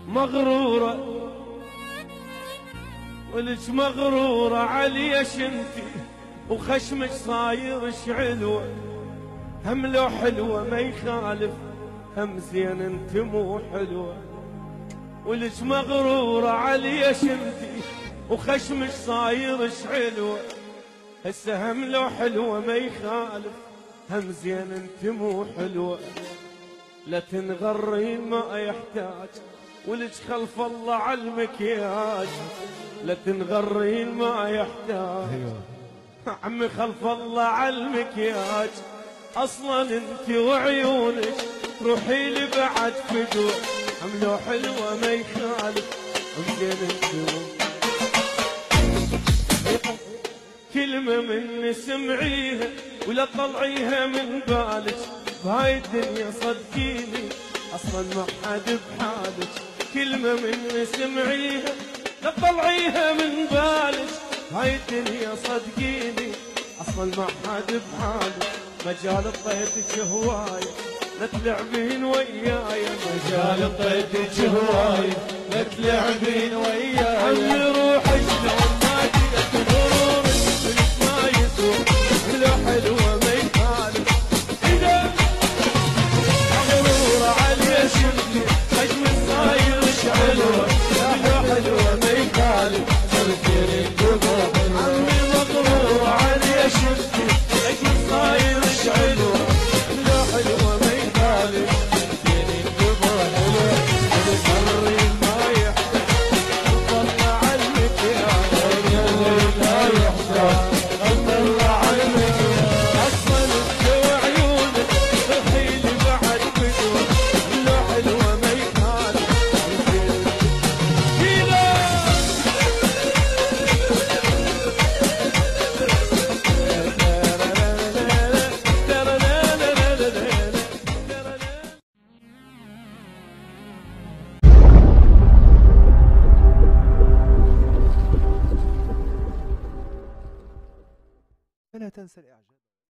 مغرورة ولج مغرورة عليش انتي وخشمك صاير شعلوة، هم لو حلوة ما يخالف، هم زين انت مو حلوة. ولج مغرورة عليش انتي وخشمك صاير شعلوة، هسه هم لو حلوة ما يخالف، هم زين انت مو حلوة. لا تنغرين ما يحتاج ولج خلف الله على المكياج، لا تنغرين ما يحتاج عمي خلف الله على المكياج. اصلا انت وعيونك روحي لي بعد فدوة، هم لو حلوة ما يخالف، هم زين انت كلمة مني سمعيها ولا طلعيها من بالك، بهاي الدنيا صدقيني اصلا ما حد بحالك. كلمة مني سمعيها لا طلعيها من بالك، بهاي الدنيا صدقيني اصلا ما حد بحالك. مجال طيتك هواية لا تلعبين وياي، مجال طيتك هواية لا تلعبين وياي. عمي روحي شلون ما جيت غرورك ما يسوى، لو حلوة ما يخالف. إذا مغرورة علي شفتي حجمي صاير شعلوة، لو حلوة ما يخالف. عمي مغرورة علي شفتي حجمي صاير شعلوة، لو حلوة ما يخالف. فلا تنسى الإعجاب.